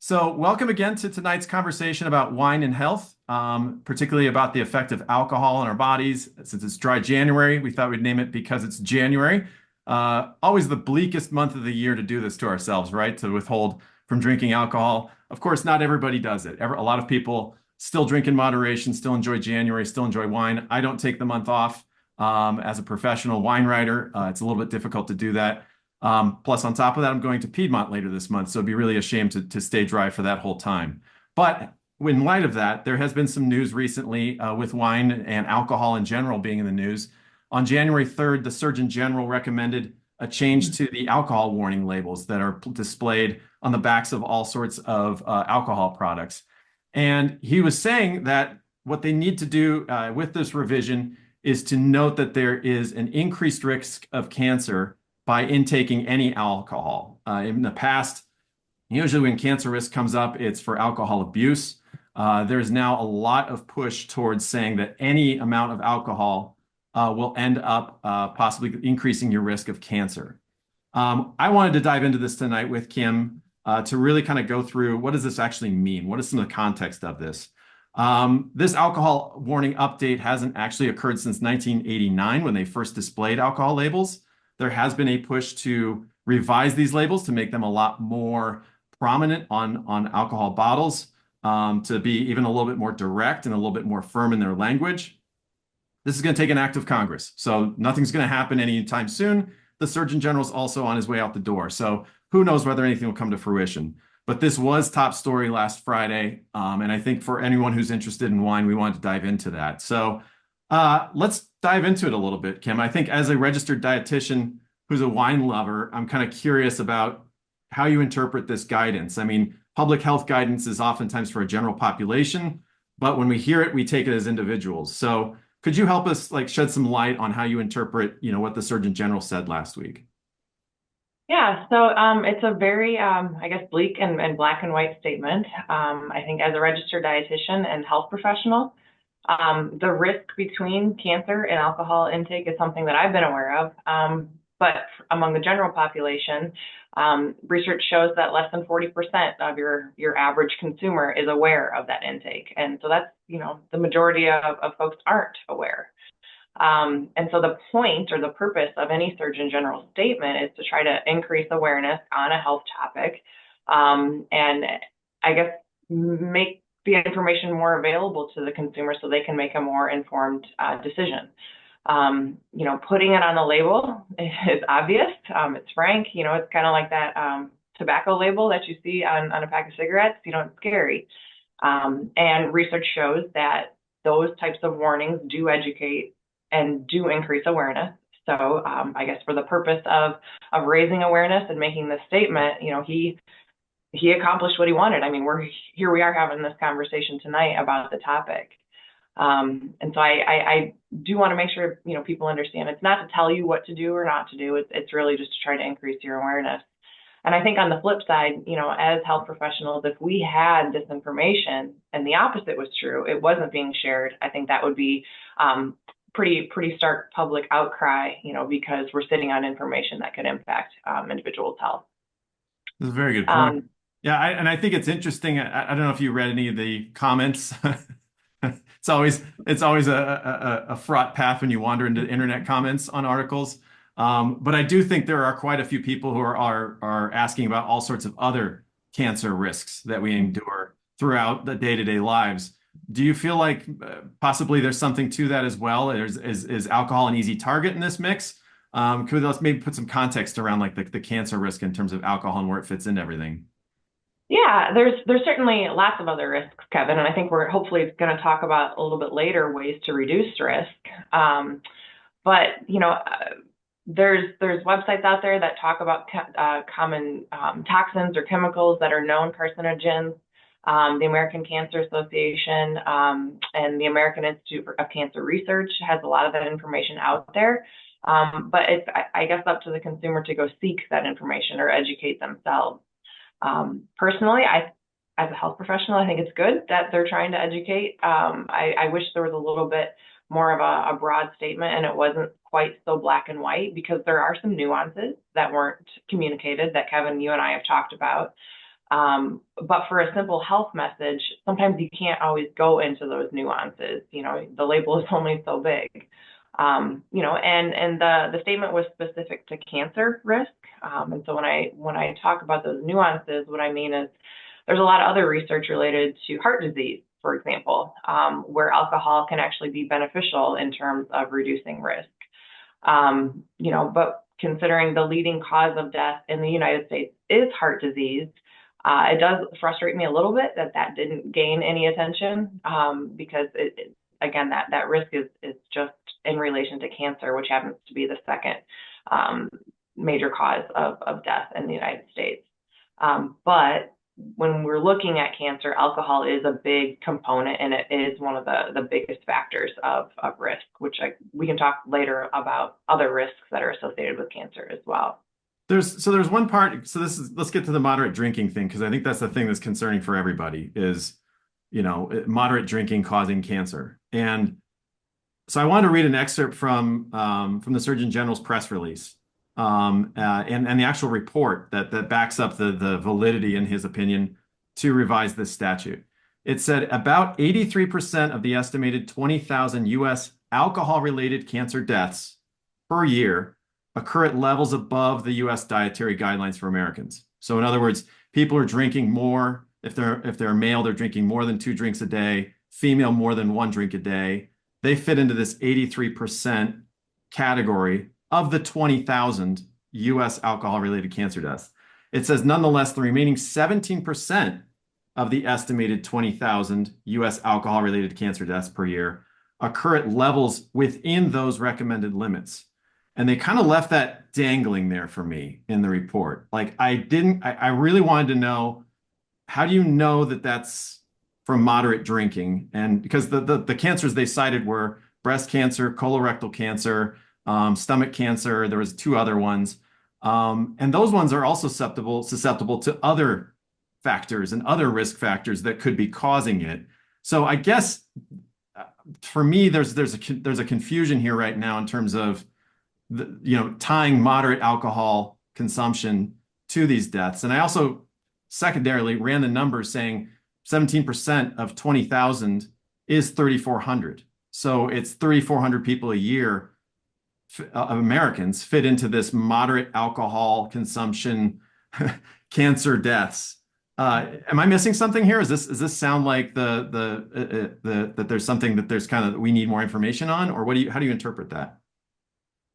So, welcome again to tonight's conversation about wine and health, particularly about the effect of alcohol on our bodies. Since it's dry January, we thought we'd name it because it's January. Always the bleakest month of the year to do this to ourselves, right? To withhold from drinking alcohol. Of course, not everybody does it. A lot of people still drink in moderation, still enjoy January, still enjoy wine. I don't take the month off as a professional wine writer. It's a little bit difficult to do that. Plus, on top of that, I'm going to Piedmont later this month, so it'd be really a shame to stay dry for that whole time. But in light of that, there has been some news recently with wine and alcohol in general being in the news. On January 3rd, the Surgeon General recommended a change to the alcohol warning labels that are displayed on the backs of all sorts of alcohol products. And he was saying that what they need to do with this revision is to note that there is an increased risk of cancer by intaking any alcohol. In the past, usually when cancer risk comes up, it's for alcohol abuse. There's now a lot of push towards saying that any amount of alcohol will end up possibly increasing your risk of cancer. I wanted to dive into this tonight with Kym to really kind of go through what does this actually mean? What is some of the context of this? This alcohol warning update hasn't actually occurred since 1989 when they first displayed alcohol labels. There has been a push to revise these labels to make them a lot more prominent on alcohol bottles, to be even a little bit more direct and a little bit more firm in their language. This is going to take an act of Congress, so nothing's going to happen anytime soon. The Surgeon General is also on his way out the door, so who knows whether anything will come to fruition. But this was top story last Friday, and I think for anyone who's interested in wine, we wanted to dive into that. So let's dive into it a little bit, Kym. I think as a registered dietitian who's a wine lover, I'm kind of curious about how you interpret this guidance. I mean, public health guidance is oftentimes for a general population, but when we hear it, we take it as individuals. So could you help us shed some light on how you interpret, what the Surgeon General said last week? Yeah, so it's a very, I guess, bleak and black and white statement. I think as a registered dietitian and health professional, the risk between cancer and alcohol intake is something that I've been aware of. But among the general population, research shows that less than 40% of your average consumer is aware of that intake. And so that's, the majority of folks aren't aware. And so the point or the purpose of any Surgeon General statement is to try to increase awareness on a health topic, and I guess make the information more available to the consumer so they can make a more informed decision. Putting it on the label is obvious. It's frank. It's kind of like that tobacco label that you see on a pack of cigarettes. It's scary. And research shows that those types of warnings do educate and do increase awareness. So I guess for the purpose of raising awareness and making this statement, he accomplished what he wanted. I mean, we are having this conversation tonight about the topic. And so I do want to make sure, people understand it's not to tell you what to do or not to do. It's really just to try to increase your awareness. And I think on the flip side, as health professionals, if we had this information and the opposite was true, it wasn't being shared, I think that would be pretty stark public outcry, because we're sitting on information that could impact individuals' health. That's a very good point. Yeah, and I think it's interesting. I don't know if you read any of the comments. It's always a fraught path when you wander into internet comments on articles. But I do think there are quite a few people who are asking about all sorts of other cancer risks that we endure throughout the day-to-day lives. Do you feel like possibly there's something to that as well? Is alcohol an easy target in this mix? Could let's maybe put some context around the cancer risk in terms of alcohol and where it fits into everything? Yeah, there's certainly lots of other risks, Kevin, and I think we're hopefully going to talk about a little bit later ways to reduce risk. But there's websites out there that talk about common toxins or chemicals that are known carcinogens. The American Cancer Association and the American Institute of Cancer Research has a lot of that information out there. But it's, I guess, up to the consumer to go seek that information or educate themselves. Personally, as a health professional, I think it's good that they're trying to educate. I wish there was a little bit more of a broad statement and it wasn't quite so black and white, because there are some nuances that weren't communicated that Kevin, you and I have talked about. But for a simple health message, sometimes you can't always go into those nuances. The label is only so big. And the statement was specific to cancer risk. And so when I talk about those nuances, what I mean is there's a lot of other research related to heart disease, for example, where alcohol can actually be beneficial in terms of reducing risk. But considering the leading cause of death in the United States is heart disease, it does frustrate me a little bit that didn't gain any attention, because again, that risk is just in relation to cancer, which happens to be the second major cause of death in the United States. But when we're looking at cancer, alcohol is a big component, and it is one of the biggest factors of risk, which we can talk later about other risks that are associated with cancer as well. There's one part. So let's get to the moderate drinking thing, because I think that's the thing that's concerning for everybody is, moderate drinking causing cancer. And so I wanted to read an excerpt from the Surgeon General's press release, and the actual report that backs up the validity, in his opinion, to revise this statute. It said about 83% of the estimated 20,000 U.S. alcohol-related cancer deaths per year occur at levels above the U.S. dietary guidelines for Americans. So in other words, people are drinking more. If they're male, they're drinking more than 2 drinks a day. Female, more than 1 drink a day. They fit into this 83% category of the 20,000 U.S. alcohol-related cancer deaths. It says, nonetheless, the remaining 17% of the estimated 20,000 U.S. alcohol-related cancer deaths per year occur at levels within those recommended limits. And they kind of left that dangling there for me in the report. Like I really wanted to know, how do you know that that's from moderate drinking? And because the cancers they cited were breast cancer, colorectal cancer, stomach cancer. There was 2 other ones. And those ones are also susceptible to other factors and other risk factors that could be causing it. So I guess for me, there's a confusion here right now in terms of tying moderate alcohol consumption to these deaths. And I also secondarily ran the numbers saying 17% of 20,000 is 3,400. So it's 3,400 people a year of Americans fit into this moderate alcohol consumption cancer deaths. Am I missing something here? Does this sound like that there's something that there's kind of we need more information on, or how do you interpret that?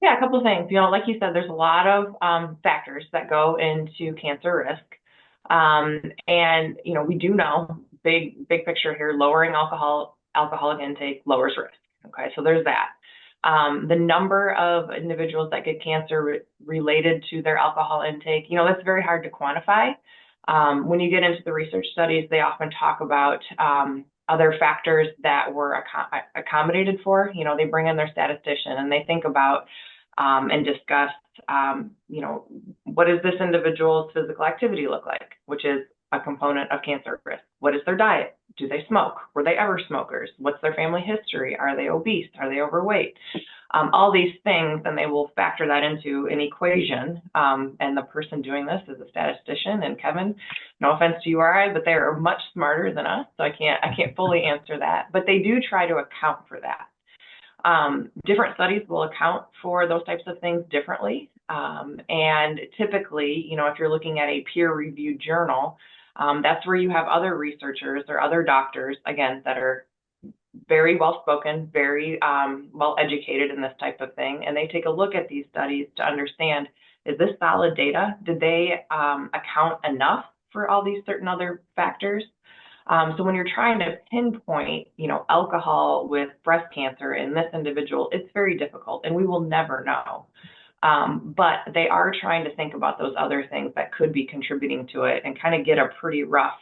Yeah, a couple of things. Like you said, there's a lot of factors that go into cancer risk. And we do know, big picture here, lowering alcoholic intake lowers risk. Okay, so there's that. The number of individuals that get cancer related to their alcohol intake, that's very hard to quantify. When you get into the research studies, they often talk about other factors that were accommodated for. They bring in their statistician and they think about and discuss, what does this individual's physical activity look like, which is a component of cancer risk. What is their diet? Do they smoke? Were they ever smokers? What's their family history? Are they obese? Are they overweight? All these things, and they will factor that into an equation. And the person doing this is a statistician. And Kevin, no offense to you or I, but they are much smarter than us, so I can't fully answer that. But they do try to account for that. Different studies will account for those types of things differently. And typically, if you're looking at a peer-reviewed journal, that's where you have other researchers or other doctors, again, that are very well-spoken, very well-educated in this type of thing. And they take a look at these studies to understand, is this solid data? Did they account enough for all these certain other factors? So when you're trying to pinpoint, alcohol with breast cancer in this individual, it's very difficult, and we will never know. But they are trying to think about those other things that could be contributing to it and kind of get a pretty rough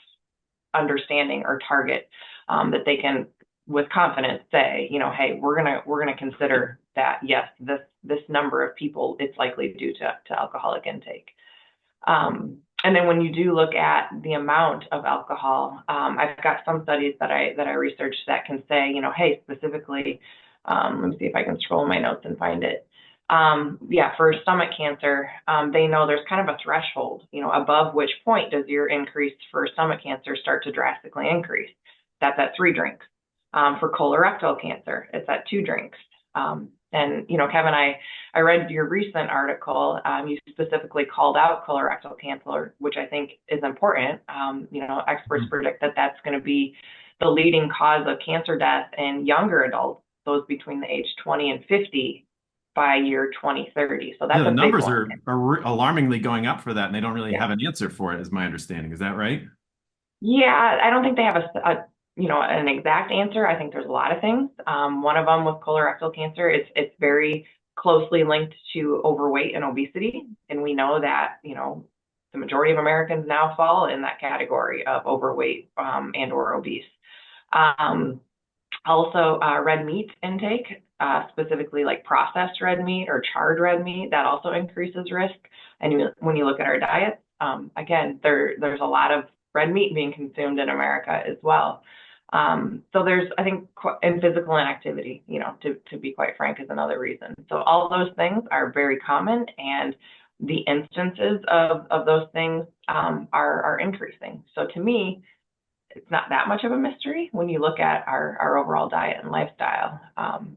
understanding or target that they can, with confidence, say, hey, we're gonna consider that, yes, this number of people, it's likely due to alcoholic intake. And then when you do look at the amount of alcohol, I've got some studies that I researched that can say, hey, specifically, let me see if I can scroll my notes and find it. Yeah, for stomach cancer, they know there's kind of a threshold, above which point does your increase for stomach cancer start to drastically increase. That's at 3 drinks. For colorectal cancer, it's at 2 drinks. And Kevin, I read your recent article. You specifically called out colorectal cancer, which I think is important. Experts predict that that's going to be the leading cause of cancer death in younger adults, those between the age 20 and 50 by year 2030. So that's Yeah, the a big numbers one. are alarmingly going up for that, and they don't really Yeah. have an answer for it, is my understanding. Is that right? Yeah, I don't think they have an exact answer. I think there's a lot of things. One of them with colorectal cancer, it's very closely linked to overweight and obesity, and we know that the majority of Americans now fall in that category of overweight and or obese. Um, Also, red meat intake, specifically like processed red meat or charred red meat, that also increases risk. And when you look at our diets, again, there's a lot of red meat being consumed in America as well. So there's, I think, and physical inactivity, to be quite frank, is another reason. So all those things are very common, and the instances of those things are increasing. So to me, it's not that much of a mystery when you look at our overall diet and lifestyle.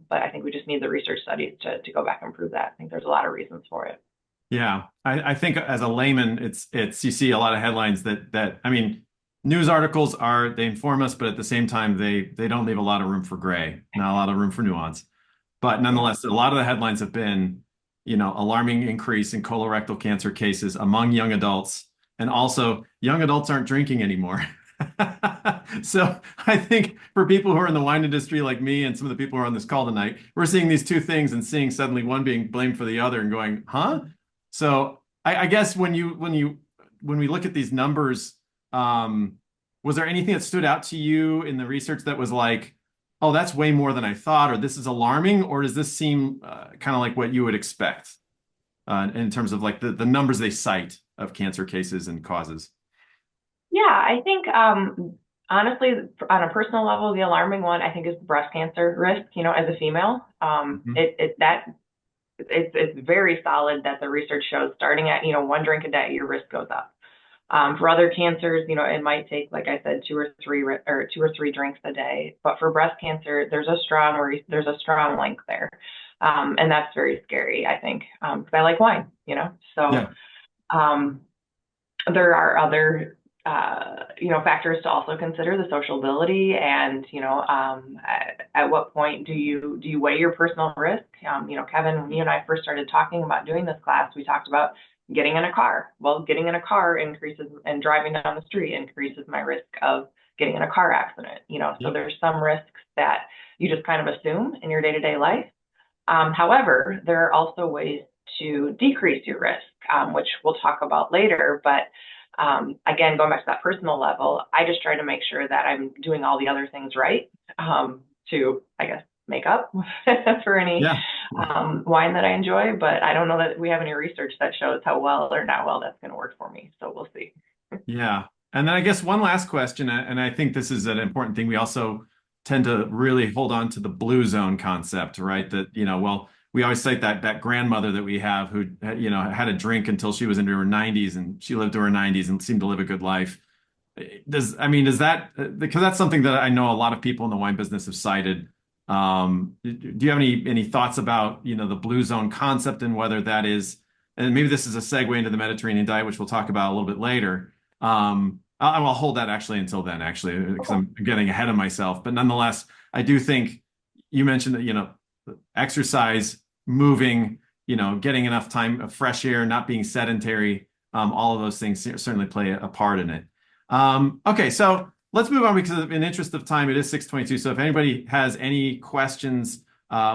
But I think we just need the research studies to go back and prove that. I think there's a lot of reasons for it. Yeah, I think as a layman, it's you see a lot of headlines that I mean, news articles they inform us, but at the same time they don't leave a lot of room for gray, not a lot of room for nuance. But Yeah. nonetheless, a lot of the headlines have been, alarming increase in colorectal cancer cases among young adults, and also young adults aren't drinking anymore. So I think for people who are in the wine industry like me and some of the people who are on this call tonight, we're seeing these two things and seeing suddenly one being blamed for the other and going, huh? So I guess when we look at these numbers, was there anything that stood out to you in the research that was like, oh, that's way more than I thought, or this is alarming, or does this seem kind of like what you would expect in terms of like the numbers they cite of cancer cases and causes? Yeah, I think honestly, on a personal level, the alarming one I think is breast cancer risk. As a female, Mhm. it's very solid that the research shows starting at 1 drink a day, your risk goes up. For other cancers, it might take, like I said, 2 or 3 drinks a day. But for breast cancer, there's a strong link there, and that's very scary, I think, because I like wine. So Yeah. um, there are other factors to also consider, the sociability, and at what point do you weigh your personal risk? Kevin, when you and I first started talking about doing this class, we talked about getting in a car. Well, getting in a car increases, and driving down the street increases my risk of getting in a car accident. So Yep. there's some risks that you just kind of assume in your day-to-day life. However, there are also ways to decrease your risk, which we'll talk about later. But again, going back to that personal level, I just try to make sure that I'm doing all the other things right, to, I guess, make up for any Yeah. wine that I enjoy. But I don't know that we have any research that shows how well or not well that's going to work for me. So we'll see. Yeah. And then I guess one last question, and I think this is an important thing. We also tend to really hold on to the blue zone concept, right? That, well, we always cite that grandmother that we have who, had a drink until she was into her 90s, and she lived to her 90s and seemed to live a good life. Does that, because that's something that I know a lot of people in the wine business have cited. Do you have any thoughts about, the blue zone concept and whether that is, and maybe this is a segue into the Mediterranean diet, which we'll talk about a little bit later. I'll hold that actually until then, actually, because Okay. I'm getting ahead of myself. But nonetheless, I do think you mentioned that, exercise, moving, getting enough time of fresh air, not being sedentary, all of those things certainly play a part in it. Okay, so let's move on because in interest of time, it is 6:22. So if anybody has any questions,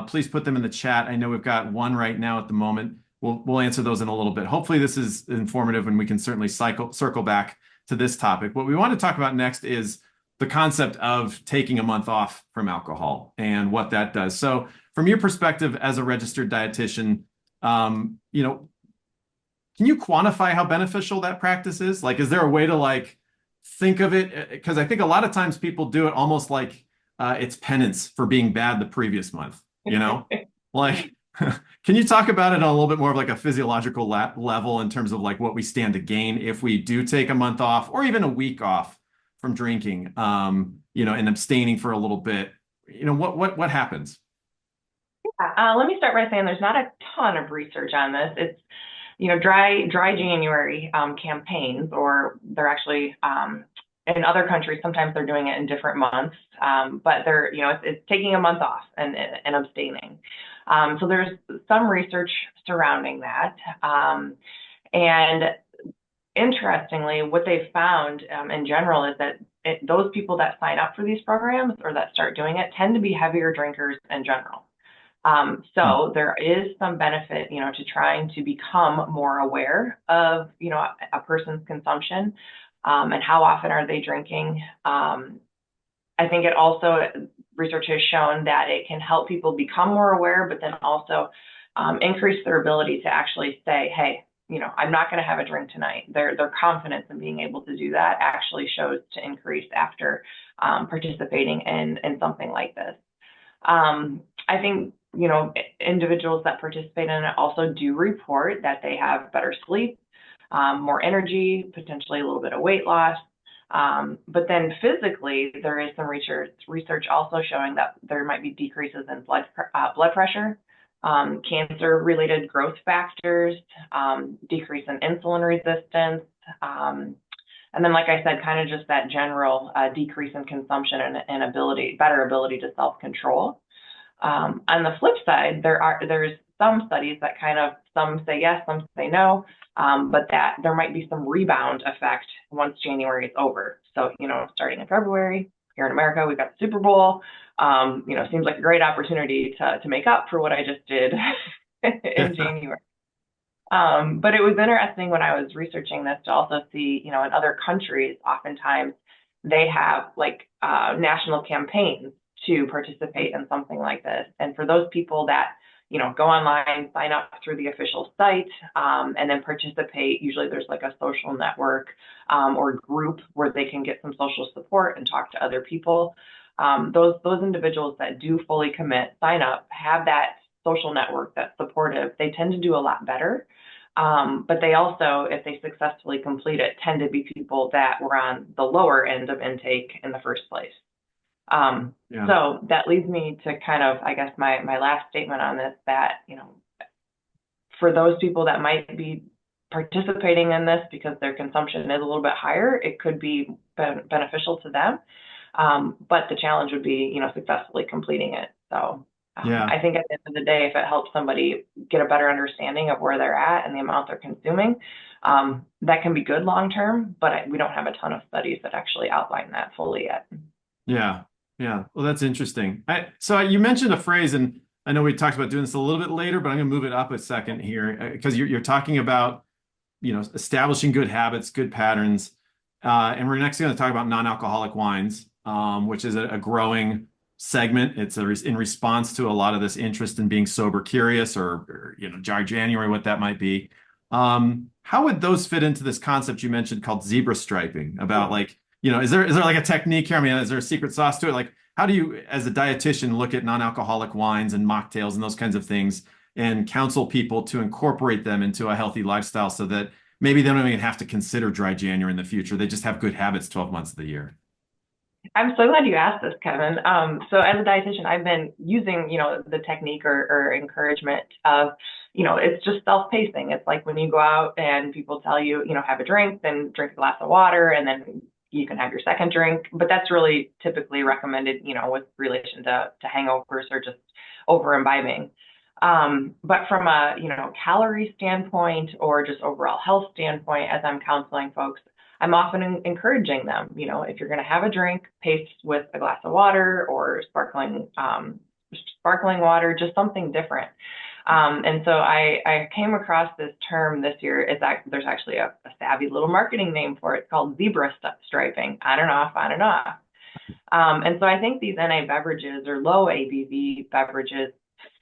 please put them in the chat. I know we've got one right now at the moment. We'll answer those in a little bit. Hopefully this is informative and we can certainly circle back to this topic. What we want to talk about next is the concept of taking a month off from alcohol and what that does. So from your perspective as a registered dietitian, can you quantify how beneficial that practice is? Like, is there a way to like think of it? Because I think a lot of times people do it almost like it's penance for being bad the previous month, you know? Like Can you talk about it on a little bit more of like a physiological level in terms of like what we stand to gain if we do take a month off or even a week off from drinking, and abstaining for a little bit? What happens? Let me start by saying there's not a ton of research on this. It's, dry January campaigns, or they're actually in other countries, sometimes they're doing it in different months, but it's taking a month off and abstaining. So there's some research surrounding that. And interestingly, what they've found in general is that those people that sign up for these programs or that start doing it tend to be heavier drinkers in general. Hmm. So there is some benefit, to trying to become more aware of, a person's consumption, and how often are they drinking. I think it also, research has shown that it can help people become more aware, but then also increase their ability to actually say, hey, I'm not going to have a drink tonight. Their confidence in being able to do that actually shows to increase after participating in something like this. I think, individuals that participate in it also do report that they have better sleep, more energy, potentially a little bit of weight loss. But then physically, there is some research also showing that there might be decreases in blood pressure, cancer-related growth factors, decrease in insulin resistance, and then, like I said, kind of just that general decrease in consumption and better ability to self-control. On the flip side, there's some studies that some say yes, some say no, but that there might be some rebound effect once January is over. So, starting in February here in America, we've got the Super Bowl. Seems like a great opportunity to make up for what I just did in January. But it was interesting when I was researching this to also see, in other countries, oftentimes they have like national campaigns to participate in something like this. And for those people that, go online, sign up through the official site, and then participate, usually there's like a social network or group where they can get some social support and talk to other people. Those individuals that do fully commit, sign up, have that social network that's supportive, they tend to do a lot better. But they also, if they successfully complete it, tend to be people that were on the lower end of intake in the first place. Yeah. So that leads me to kind of, I guess, my last statement on this, that, for those people that might be participating in this because their consumption is a little bit higher, it could be beneficial to them. But the challenge would be, successfully completing it. So Yeah. I think at the end of the day, if it helps somebody get a better understanding of where they're at and the amount they're consuming, that can be good long term, but we don't have a ton of studies that actually outline that fully yet. Yeah. Yeah. Well, that's interesting. So you mentioned a phrase, and I know we talked about doing this a little bit later, but I'm going to move it up a second here because you're talking about, establishing good habits, good patterns. And we're next going to talk about non-alcoholic wines, which is a growing segment. It's in response to a lot of this interest in being sober curious or dry January, what that might be. How would those fit into this concept you mentioned called zebra striping about like, is there like a technique here? I mean, is there a secret sauce to it? Like, how do you, as a dietitian, look at non-alcoholic wines and mocktails and those kinds of things and counsel people to incorporate them into a healthy lifestyle so that maybe they don't even have to consider dry January in the future. They just have good habits 12 months of the year. I'm so glad you asked this, Kevin. So as a dietitian, I've been using, the technique or encouragement of, it's just self-pacing. It's like when you go out and people tell you, have a drink, then drink a glass of water, and then you can have your second drink. But that's really typically recommended, with relation to hangovers or just over imbibing. But from a, calorie standpoint or just overall health standpoint, as I'm counseling folks, I'm often encouraging them, if you're going to have a drink, pace with a glass of water or sparkling water, just something different. And so I came across this term this year. There's actually a savvy little marketing name for it. It's called zebra striping, on and off, on and off. And so I think these NA beverages or low ABV beverages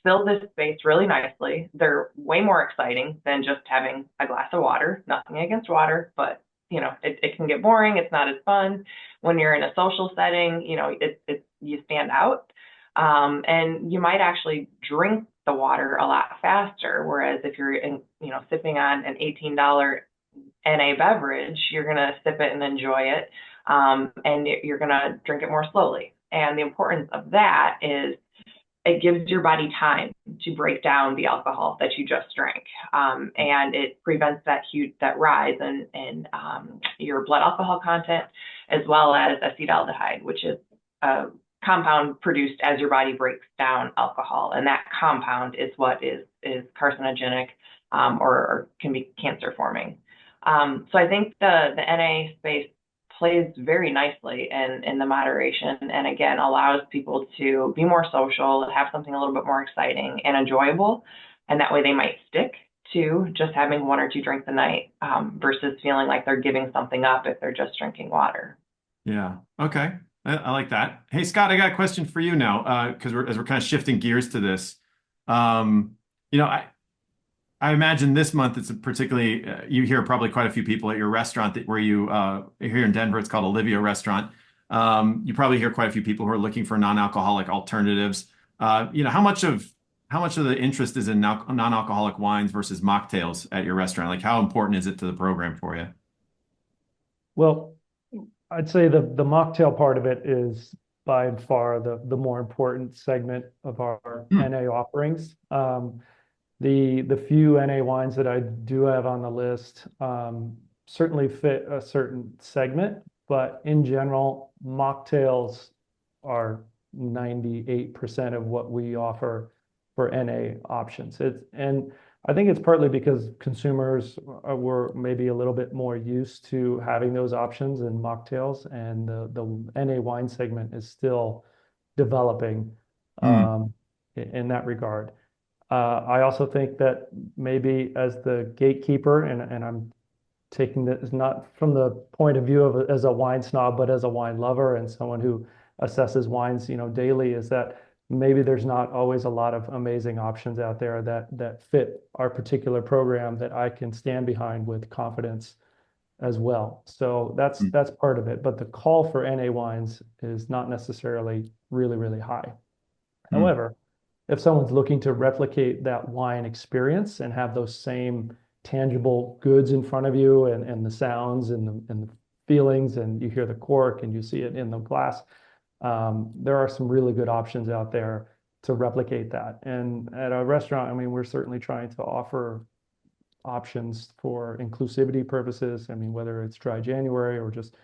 fill this space really nicely. They're way more exciting than just having a glass of water. Nothing against water, but it can get boring. It's not as fun when you're in a social setting. You stand out, and you might actually drink the water a lot faster. Whereas if you're sipping on an $18 NA beverage, you're going to sip it and enjoy it, and you're going to drink it more slowly. And the importance of that is it gives your body time to break down the alcohol that you just drank, and it prevents that rise in your blood alcohol content, as well as acetaldehyde, which is a compound produced as your body breaks down alcohol, and that compound is what is carcinogenic, or can be cancer forming. So I think the NA space plays very nicely in the moderation, and again allows people to be more social, have something a little bit more exciting and enjoyable, and that way they might stick to just having one or two drinks a night, versus feeling like they're giving something up if they're just drinking water. Yeah. Okay. I like that. Hey, Scott, I got a question for you now, because we're kind of shifting gears to this. Um, you know, I imagine this month it's a particularly you hear probably quite a few people at your restaurant where you here in Denver. It's called Alleviate restaurant. You probably hear quite a few people who are looking for non-alcoholic alternatives. How much of the interest is in non-alcoholic wines versus mocktails at your restaurant? Like, how important is it to the program for you? Well, I'd say the mocktail part of it is by far the more important segment of our Hmm. NA offerings. The few NA wines that I do have on the list certainly fit a certain segment, but in general, mocktails are 98% of what we offer for NA options. And I think it's partly because consumers were maybe a little bit more used to having those options in mocktails, and the NA wine segment is still developing Hmm. in that regard. I also think that maybe as the gatekeeper, and I'm taking this not from the point of view of as a wine snob, but as a wine lover and someone who assesses wines, daily, is that maybe there's not always a lot of amazing options out there that fit our particular program that I can stand behind with confidence as well. So that's Hmm. that's part of it. But the call for NA wines is not necessarily really, really high. Hmm. However, if someone's looking to replicate that wine experience and have those same tangible goods in front of you, and the sounds and the feelings, and you hear the cork and you see it in the glass, there are some really good options out there to replicate that. And at a restaurant, I mean, we're certainly trying to offer options for inclusivity purposes. I mean, whether it's dry January or just,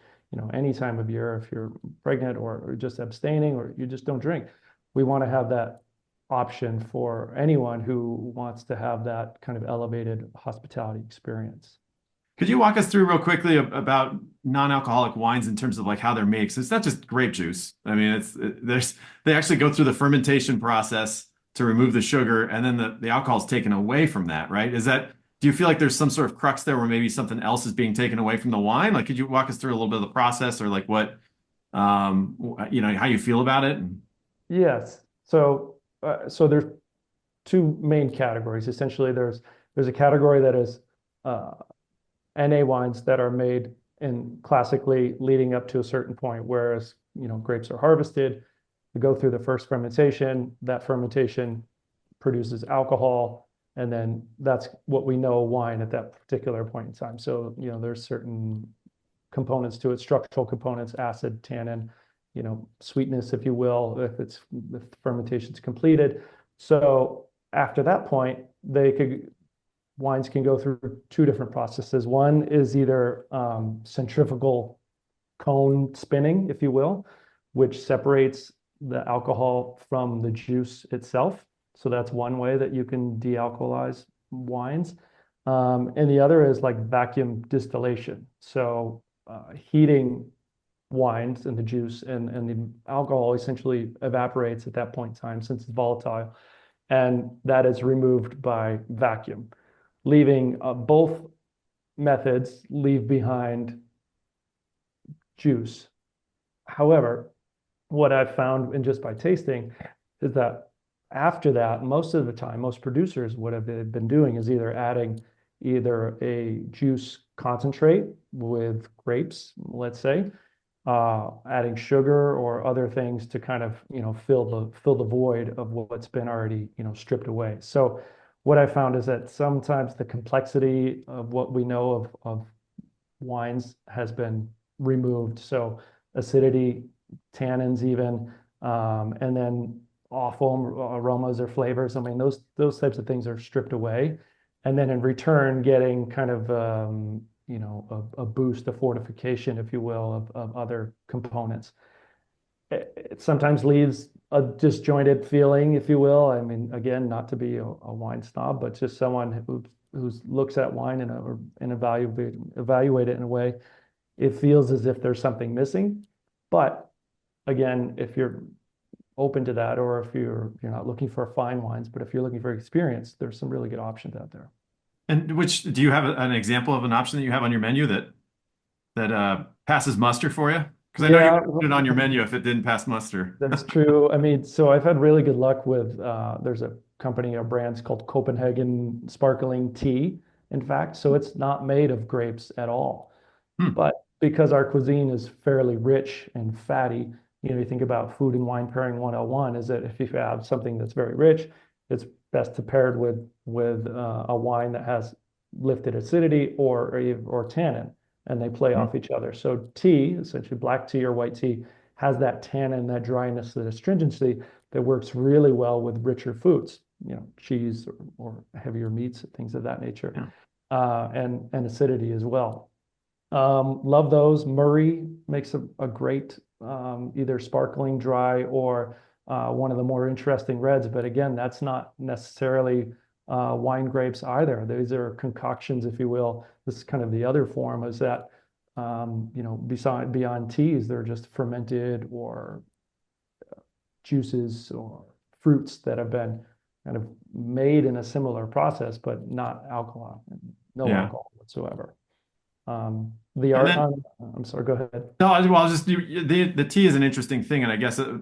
any time of year, if you're pregnant or just abstaining or you just don't drink, we want to have that option for anyone who wants to have that kind of elevated hospitality experience. Could you walk us through real quickly about non-alcoholic wines in terms of like how they're made? So it's not just grape juice. I mean, they actually go through the fermentation process to remove the sugar, and then the alcohol is taken away from that, right? Do you feel like there's some sort of crux there where maybe something else is being taken away from the wine? Like, could you walk us through a little bit of the process, or like how you feel about it? Yes. So there's two main categories. Essentially, there's a category that is uh, NA wines that are made in classically leading up to a certain point, whereas grapes are harvested, we go through the first fermentation. That fermentation produces alcohol, and then that's what we know wine at that particular point in time. So there's certain components to it, structural components, acid, tannin, sweetness, if you will, if fermentation's completed. So after that point, wines can go through two different processes. One is either centrifugal cone spinning, if you will, which separates the alcohol from the juice itself. So that's one way that you can de-alcoholize wines. And the other is like vacuum distillation. So heating wines and the juice, and the alcohol essentially evaporates at that point in time since it's volatile. And that is removed by vacuum, leaving both methods leave behind juice. However, what I've found, and just by tasting, is that after that, most of the time, most producers, what have they been doing is either adding either a juice concentrate with grapes, let's say, adding sugar or other things to kind of, fill the void of what's been already, stripped away. So what I found is that sometimes the complexity of what we know of wines has been removed. So acidity, tannins even, and then awful aromas or flavors. I mean, those types of things are stripped away. And then in return, getting kind of a boost, a fortification, if you will, of other components. It sometimes leaves a disjointed feeling, if you will. I mean, again, not to be a wine snob, but just someone who looks at wine and evaluate it in a way, it feels as if there's something missing. But again, if you're open to that, or if you're not looking for fine wines, but if you're looking for experience, there's some really good options out there. And which do you have an example of an option that you have on your menu that passes muster for you? Because I know you Yeah, wouldn't put it on your menu if it didn't pass muster. that's true. I mean, so I've had really good luck with there's a company or brands called Copenhagen Sparkling Tea, in fact. So it's not made of grapes at all. Hmm. But because our cuisine is fairly rich and fatty, you think about food and wine pairing 101 is that if you have something that's very rich, it's best to pair it with a wine that has lifted acidity or tannin, and they play Hmm. off each other. So tea, essentially black tea or white tea, has that tannin, that dryness, that astringency that works really well with richer foods, cheese or heavier meats, things of that nature, Yeah. and acidity as well. Love those. Murray makes a great either sparkling dry or one of the more interesting reds. But again, that's not necessarily wine grapes either. These are concoctions, if you will. This is kind of the other form is that, beyond teas, they're just fermented or juices or fruits that have been kind of made in a similar process, but not alcohol, no Yeah. alcohol whatsoever. The And art then on, I'm sorry, go ahead. no, well, just the tea is an interesting thing, and I guess to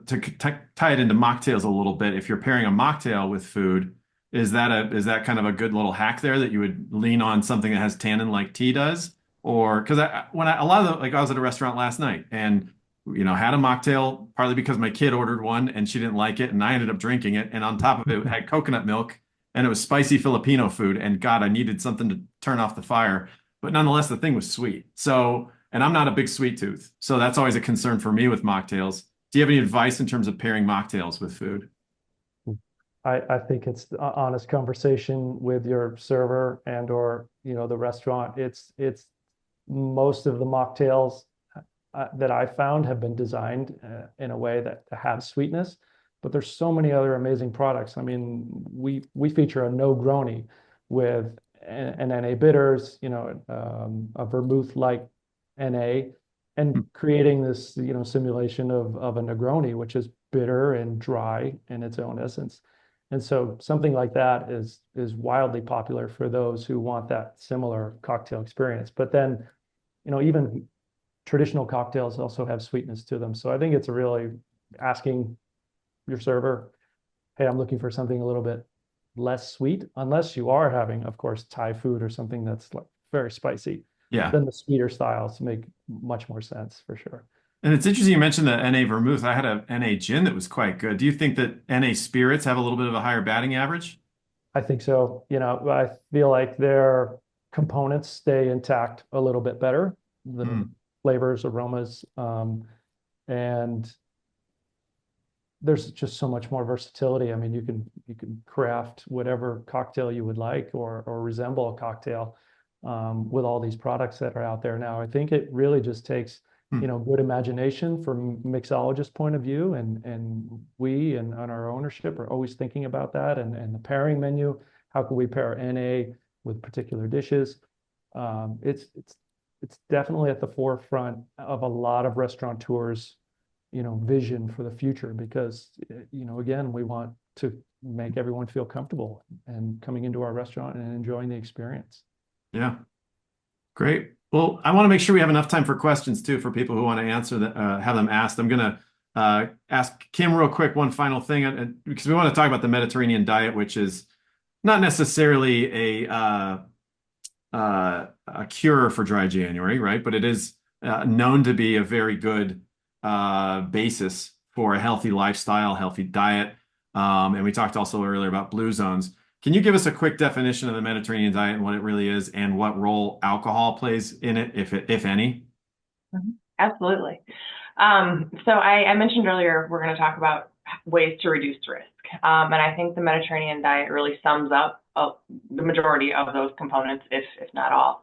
tie it into mocktails a little bit, if you're pairing a mocktail with food, is that kind of a good little hack there that you would lean on something that has tannin like tea does, or because a lot of the like I was at a restaurant last night and had a mocktail partly because my kid ordered one and she didn't like it and I ended up drinking it, and on top of it had coconut milk and it was spicy Filipino food, and God, I needed something to turn off the fire, but nonetheless the thing was sweet. So. And I'm not a big sweet tooth. So that's always a concern for me with mocktails. Do you have any advice in terms of pairing mocktails with food? I think it's honest conversation with your server and or the restaurant. It's most of the mocktails that I found have been designed in a way that have sweetness, but there's so many other amazing products. I mean, we feature a Negroni with an NA bitters, a vermouth like NA, and creating this simulation of a Negroni, which is bitter and dry in its own essence. And so something like that is wildly popular for those who want that similar cocktail experience. But then, even traditional cocktails also have sweetness to them. So I think it's really asking your server, hey, I'm looking for something a little bit less sweet, unless you are having, of course, Thai food or something that's like very spicy. Yeah. Then the sweeter styles make much more sense for sure. And it's interesting you mentioned the NA vermouth. I had a NA gin that was quite good. Do you think that NA spirits have a little bit of a higher batting average? I think so. I feel like their components stay intact a little bit better, the Mm. flavors, aromas, and there's just so much more versatility. I mean, you can craft whatever cocktail you would like or resemble a cocktail with all these products that are out there now. I think it really just takes Mm. good imagination from mixologist point of view, and we and on our ownership are always thinking about that and the pairing menu. How can we pair NA with particular dishes? It's definitely at the forefront of a lot of restaurateurs' vision for the future because again, we want to make everyone feel comfortable and coming into our restaurant and enjoying the experience. Yeah. Great. Well, I want to make sure we have enough time for questions too, for people who want to answer that, have them asked. I'm going to ask Kym real quick one final thing, because we want to talk about the Mediterranean diet, which is not necessarily a cure for dry January, right? But it is known to be a very good basis for a healthy lifestyle, healthy diet. And we talked also earlier about blue zones. Can you give us a quick definition of the Mediterranean diet and what it really is, and what role alcohol plays in it, if any? Absolutely. So I mentioned earlier we're going to talk about ways to reduce risk. And I think the Mediterranean diet really sums up the majority of those components, if not all.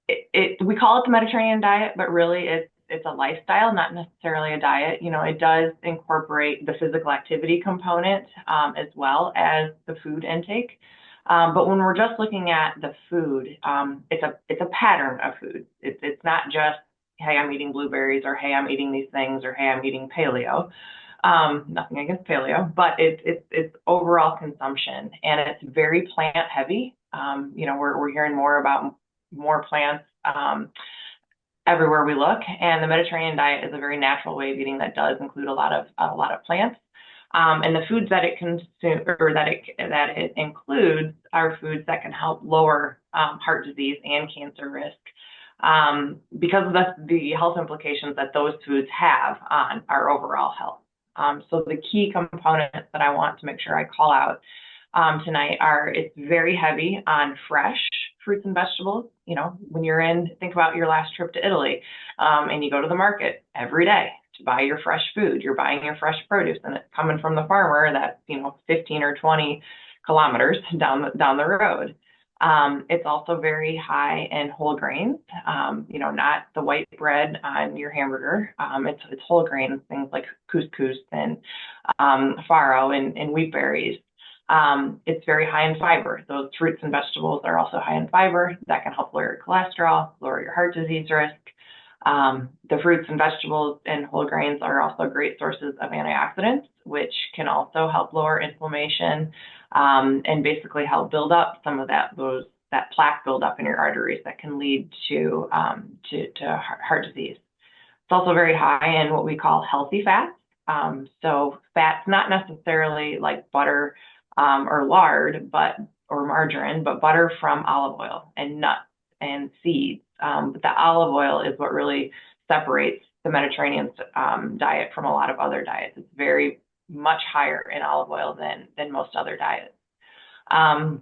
We call it the Mediterranean diet, but really it's a lifestyle, not necessarily a diet. It does incorporate the physical activity component as well as the food intake. But when we're just looking at the food, it's a pattern of food. It's not just, hey, I'm eating blueberries, or hey, I'm eating these things, or hey, I'm eating paleo. Nothing against paleo, but it's overall consumption, and it's very plant heavy. We're hearing more about more plants everywhere we look, and the Mediterranean diet is a very natural way of eating that does include a lot of plants. And the foods that it consumes, or that it includes, are foods that can help lower heart disease and cancer risk, because of the health implications that those foods have on our overall health. So the key components that I want to make sure I call out tonight are: it's very heavy on fresh fruits and vegetables. When think about your last trip to Italy, and you go to the market every day to buy your fresh food. You're buying your fresh produce, and it's coming from the farmer that's 15 or 20 kilometers down the road. It's also very high in whole grains, not the white bread on your hamburger. It's whole grains, things like couscous and farro and wheat berries. It's very high in fiber. Those fruits and vegetables are also high in fiber that can help lower your cholesterol, lower your heart disease risk. The fruits and vegetables and whole grains are also great sources of antioxidants, which can also help lower inflammation, and basically help build up some of that plaque buildup in your arteries that can lead to heart disease. It's also very high in what we call healthy fats. So fats, not necessarily like butter or lard, or margarine, but butter from olive oil and nuts and seeds. But the olive oil is what really separates the Mediterranean diet from a lot of other diets. It's very much higher in olive oil than most other diets. And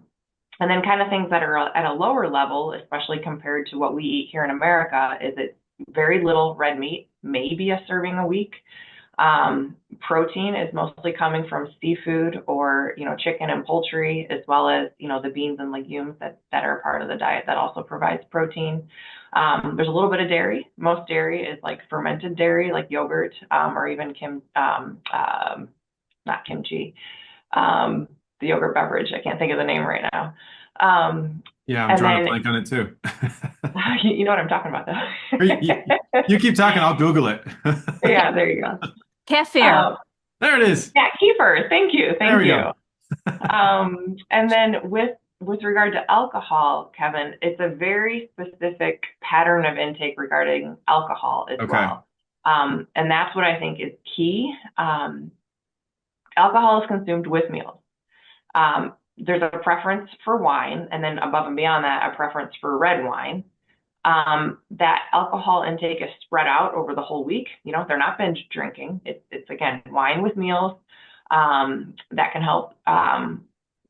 then kind of things that are at a lower level, especially compared to what we eat here in America, is it's very little red meat, maybe a serving a week. Protein is mostly coming from seafood or, chicken and poultry, as well as, the beans and legumes that are part of the diet that also provides protein. There's a little bit of dairy. Most dairy is like fermented dairy, like yogurt, or even not kimchi, the yogurt beverage. I can't think of the name right now. Yeah, I'm drawing a blank on it too. You know what I'm talking about, though. You keep talking, I'll Google it. Yeah, there you go. Kefir. There it is. Yeah, kefir. Thank you. There we Thank go. you. And then with regard to alcohol, Kevin, it's a very specific pattern of intake regarding alcohol as well. And that's what I think is key. Alcohol is consumed with meals. There's a preference for wine, and then above and beyond that, a preference for red wine. That alcohol intake is spread out over the whole week. They're not binge drinking. It's again, wine with meals. That can help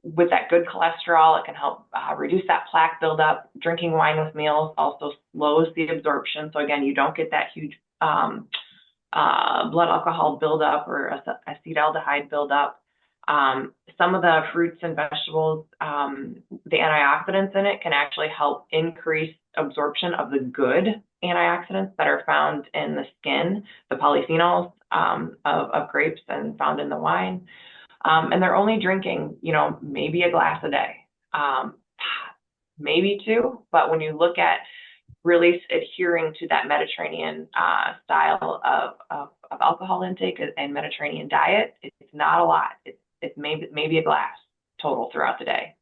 with that good cholesterol. It can help reduce that plaque buildup. Drinking wine with meals also slows the absorption. So again, you don't get that huge blood alcohol buildup or acetaldehyde buildup. Some of the fruits and vegetables, the antioxidants in it can actually help increase absorption of the good antioxidants that are found in the skin, the polyphenols of grapes and found in the wine. And they're only drinking, maybe a glass a day, maybe two. But when you look at really adhering to that Mediterranean style of alcohol intake and Mediterranean diet, it's not a lot. It's maybe a glass total throughout the day.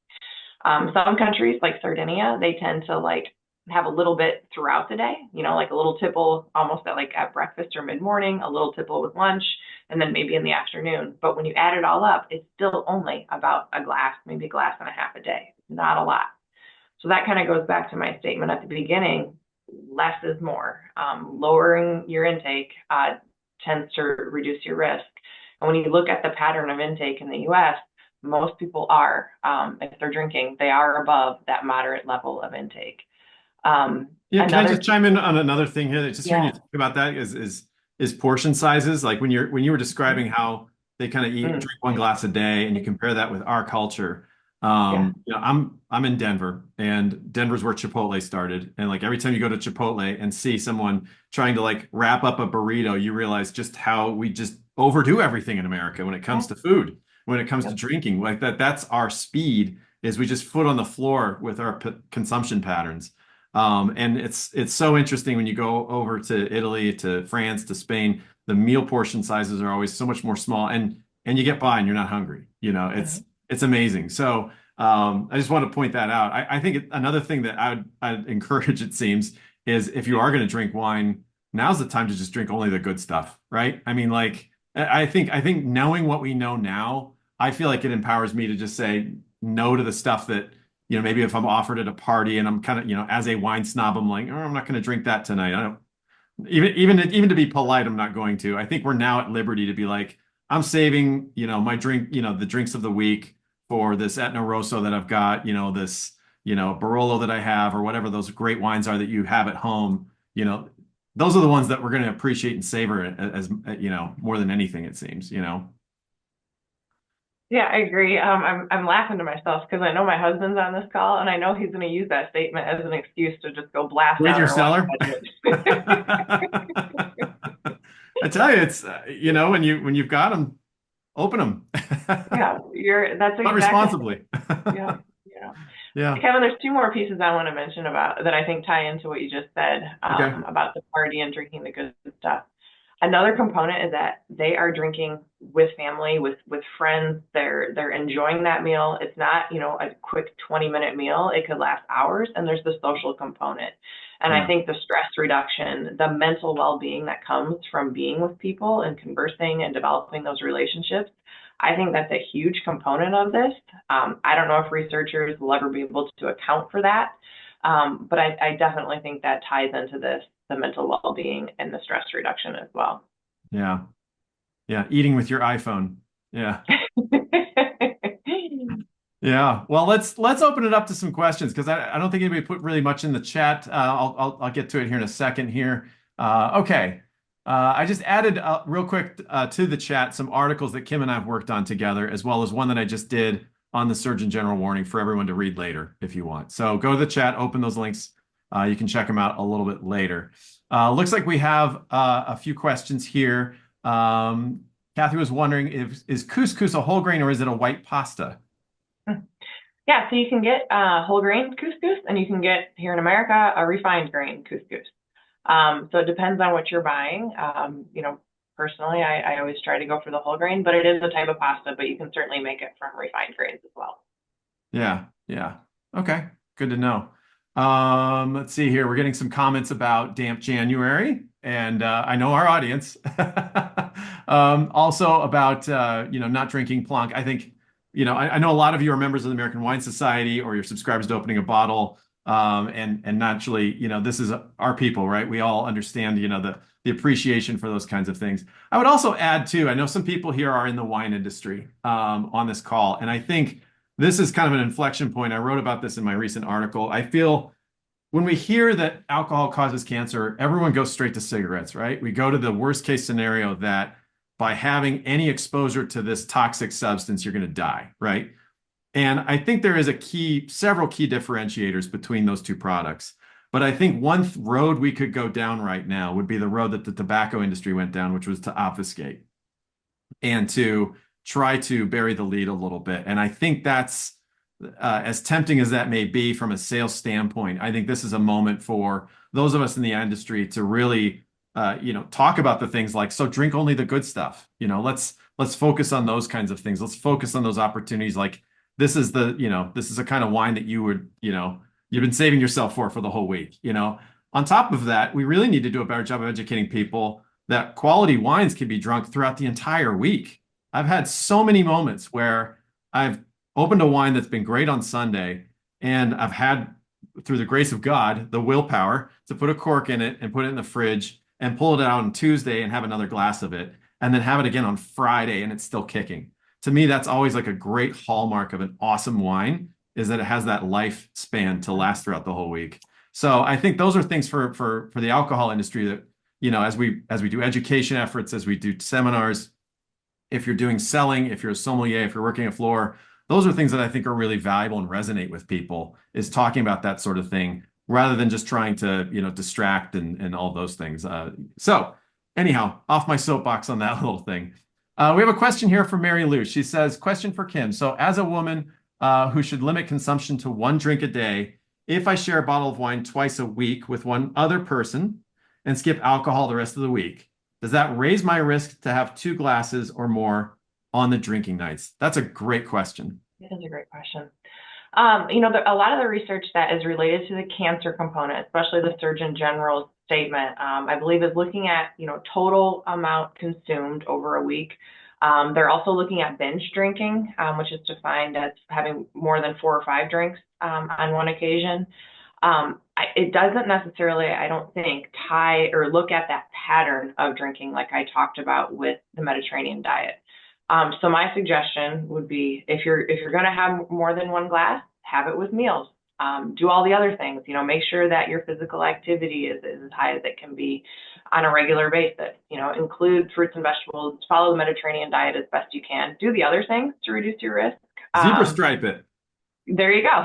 Some countries like Sardinia, they tend to have a little bit throughout the day, like a little tipple almost at breakfast or mid-morning, a little tipple with lunch, and then maybe in the afternoon. But when you add it all up, it's still only about a glass, maybe a glass and a half a day. Not a lot. So that kind of goes back to my statement at the beginning. less is more. Lowering your intake tends to reduce your risk. And when you look at the pattern of intake in the US, most people are, if they're drinking, they are above that moderate level of intake. Yeah, can I just chime in on another thing here? That just hearing you Yeah. talk about that is portion sizes. Like when you were describing how they kind of drink one glass a day, and you compare that with our culture. Yeah. I'm in Denver, and Denver's where Chipotle started. And like every time you go to Chipotle and see someone trying to like wrap up a burrito, you realize just how we just overdo everything in America when it comes to food, when it comes to Yep. drinking. Like that's our speed, is we just foot on the floor with our consumption patterns. And it's so interesting when you go over to Italy, to France, to Spain, the meal portion sizes are always so much more small, and you get by and you're not hungry. It's amazing. So I just want to point that out. I think another thing that I'd encourage, it seems, is if you are going to drink wine, now's the time to just drink only the good stuff, right? I mean, like I think knowing what we know now, I feel like it empowers me to just say no to the stuff that maybe if I'm offered at a party and I'm kind of, as a wine snob, I'm like, oh, I'm not going to drink that tonight. I don't even to be polite, I'm not going to. I think we're now at liberty to be like, I'm saving, my drink, the drinks of the week for this Etna Rosso that I've got, this, Barolo that I have, or whatever those great wines are that you have at home. Those are the ones that we're going to appreciate and savor as, more than anything, it seems. Yeah, I agree. I'm laughing to myself because I know my husband's on this call, and I know he's going to use that statement as an excuse to just go blast With out your our wine cellar. budget. I tell you, it's when you've got them, open them, Yeah, that's but exactly. responsibly. Yeah, yeah. Yeah. Kevin, there's two more pieces I want to mention about that I think tie into what you just said Okay. about the party and drinking the good stuff. Another component is that they are drinking with family, with friends. They're enjoying that meal. It's not, a quick 20-minute meal. It could last hours, and there's the social component. And I Yeah. think the stress reduction, the mental well-being that comes from being with people and conversing and developing those relationships, I think that's a huge component of this. I don't know if researchers will ever be able to account for that, but I definitely think that ties into this, the mental well-being and the stress reduction as well. Yeah. Yeah. Eating with your iPhone. Yeah. Yeah. Well, let's open it up to some questions, because I don't think anybody put really much in the chat. I'll get to it here in a second here. Okay. I just added real quick to the chat some articles that Kym and I have worked on together, as well as one that I just did on the Surgeon General warning for everyone to read later if you want. So go to the chat, open those links. You can check them out a little bit later. Looks like we have a few questions here. Kathy was wondering, is couscous a whole grain or is it a white pasta? Yeah, so you can get whole grain couscous, and you can get, here in America, a refined grain couscous. So it depends on what you're buying. Personally, I always try to go for the whole grain, but it is a type of pasta, but you can certainly make it from refined grains as well. Yeah, yeah. Okay, good to know. Let's see here. We're getting some comments about damp January, and I know our audience. Also about not drinking plonk. I think I know a lot of you are members of the American Wine Society, or you're subscribers to Opening a Bottle. And naturally, this is our people, right? We all understand, the appreciation for those kinds of things. I would also add too, I know some people here are in the wine industry on this call, and I think this is kind of an inflection point. I wrote about this in my recent article. I feel when we hear that alcohol causes cancer, everyone goes straight to cigarettes, right? We go to the worst case scenario that by having any exposure to this toxic substance, you're going to die, right? And I think there is several key differentiators between those two products. But I think one road we could go down right now would be the road that the tobacco industry went down, which was to obfuscate and to try to bury the lead a little bit. And I think that's as tempting as that may be from a sales standpoint. I think this is a moment for those of us in the industry to really, talk about the things like, so drink only the good stuff. Let's focus on those kinds of things. Let's focus on those opportunities. Like this is a kind of wine that you've been saving yourself for the whole week. On top of that, we really need to do a better job of educating people that quality wines can be drunk throughout the entire week. I've had so many moments where I've opened a wine that's been great on Sunday, and I've had through the grace of God, the willpower to put a cork in it and put it in the fridge and pull it out on Tuesday and have another glass of it, and then have it again on Friday and it's still kicking. To me, that's always like a great hallmark of an awesome wine, is that it has that lifespan to last throughout the whole week. So I think those are things for the alcohol industry that, as we do education efforts, as we do seminars, if you're doing selling, if you're a sommelier, if you're working a floor, those are things that I think are really valuable and resonate with people, is talking about that sort of thing rather than just trying to, distract and all those things. So anyhow, off my soapbox on that little thing. We have a question here from Mary Lou. She says, question for Kym. So as a woman who should limit consumption to 1 drink a day, if I share a bottle of wine twice a week with one other person and skip alcohol the rest of the week, does that raise my risk to have 2 glasses or more on the drinking nights? That's a great question. It is a great question. A lot of the research that is related to the cancer component, especially the Surgeon General's statement, I believe is looking at, total amount consumed over a week. They're also looking at binge drinking, which is defined as having more than 4 or 5 drinks on one occasion. It doesn't necessarily, I don't think, tie or look at that pattern of drinking like I talked about with the Mediterranean diet. So my suggestion would be, if you're going to have more than 1 glass, have it with meals. Do all the other things. Make sure that your physical activity is as high as it can be on a regular basis. Include fruits and vegetables. Follow the Mediterranean diet as best you can. Do the other things to reduce your risk. Zebra stripe it. There you go.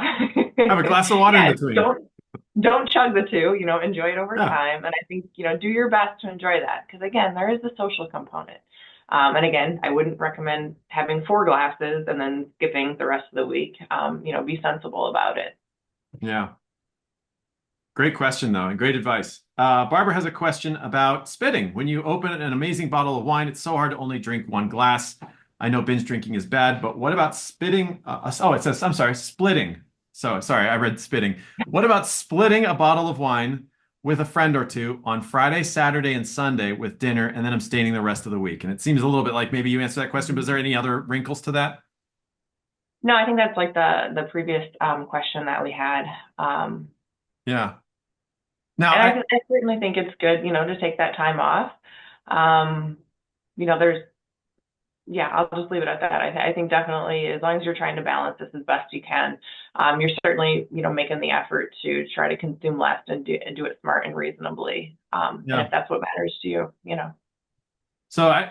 Have a glass of water in between. Don't chug the 2. Enjoy it over time. And I think do your best to enjoy that, because again, there is a social component. And again, I wouldn't recommend having 4 glasses and then skipping the rest of the week. Be sensible about it. Yeah. Great question, though, and great advice. Barbara has a question about spitting. When you open an amazing bottle of wine, it's so hard to only drink 1 glass. I know binge drinking is bad, but what about spitting? It says, I'm sorry, splitting. So sorry, I read spitting. What about splitting a bottle of wine with a friend or 2 on Friday, Saturday, and Sunday with dinner, and then abstaining the rest of the week? And it seems a little bit like maybe you answered that question, but is there any other wrinkles to that? No, I think that's like the previous question that we had. Yeah. Now, I certainly think it's good, to take that time off. I'll just leave it at that. I think definitely, as long as you're trying to balance this as best you can, you're certainly, making the effort to try to consume less and do it smart and reasonably. And if that's what matters to you, So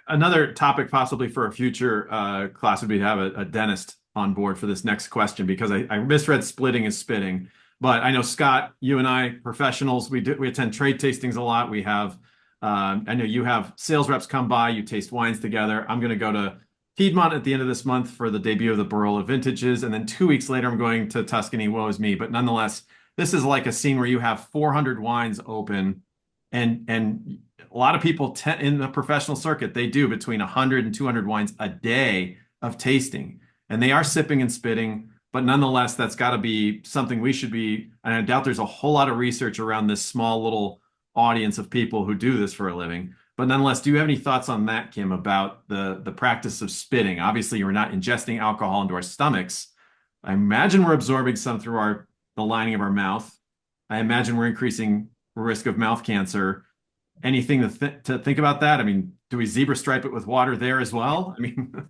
another topic possibly for a future class would be to have a dentist on board for this next question, because I misread splitting as spitting. But I know, Scott, you and I, professionals, we attend trade tastings a lot. We have, I know you have sales reps come by, you taste wines together. I'm going to go to Piedmont at the end of this month for the debut of the Barolo vintages. And then 2 weeks later, I'm going to Tuscany, woe is me. But nonetheless, this is like a scene where you have 400 wines open. And a lot of people in the professional circuit, they do between 100 and 200 wines a day of tasting. And they are sipping and spitting. But nonetheless, that's got to be something we should be, and I doubt there's a whole lot of research around this small little audience of people who do this for a living. But nonetheless, do you have any thoughts on that, Kym, about the practice of spitting? Obviously, we're not ingesting alcohol into our stomachs. I imagine we're absorbing some through the lining of our mouth. I imagine we're increasing risk of mouth cancer. Anything to think about that? I mean, do we zebra stripe it with water there as well? I mean...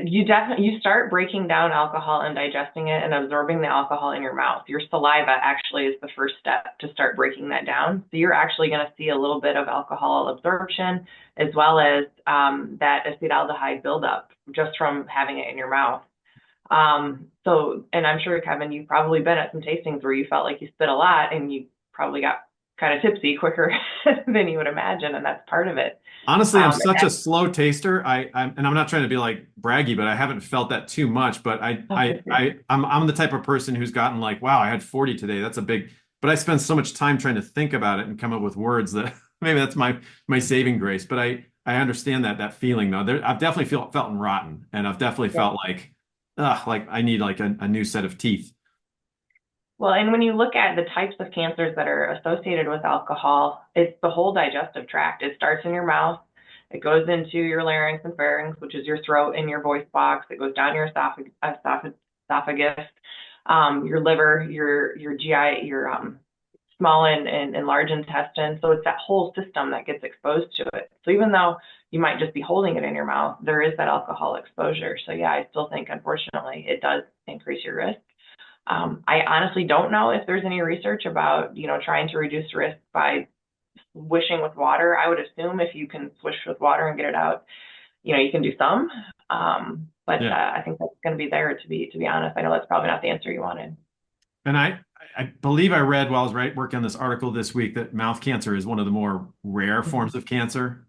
You start breaking down alcohol and digesting it and absorbing the alcohol in your mouth. Your saliva actually is the first step to start breaking that down. So you're actually going to see a little bit of alcohol absorption, as well as that acetaldehyde buildup just from having it in your mouth. And I'm sure, Kevin, you've probably been at some tastings where you felt like you spit a lot and you probably got kind of tipsy quicker than you would imagine, and that's part of it. Honestly, I'm such a slow taster. I'm not trying to be like braggy, but I haven't felt that too much. But I'm the type of person who's gotten like, wow, I had 40 today. That's a big. But I spend so much time trying to think about it and come up with words that maybe that's my saving grace. But I understand that feeling though. I've definitely felt rotten, and I've definitely felt like I need like a new set of teeth. Well, and when you look at the types of cancers that are associated with alcohol, it's the whole digestive tract. It starts in your mouth. It goes into your larynx and pharynx, which is your throat and your voice box. It goes down your esophagus. your liver, your GI, your small and large intestine. So it's that whole system that gets exposed to it. So even though you might just be holding it in your mouth, there is that alcohol exposure. So yeah, I still think, unfortunately, it does increase your risk. I honestly don't know if there's any research about, trying to reduce risk by swishing with water. I would assume if you can swish with water and get it out, you can do some. But Yeah. I think that's going to be there to be honest. I know that's probably not the answer you wanted. And I believe I read while I was working on this article this week that mouth cancer is one of the more rare Mhm. forms of cancer.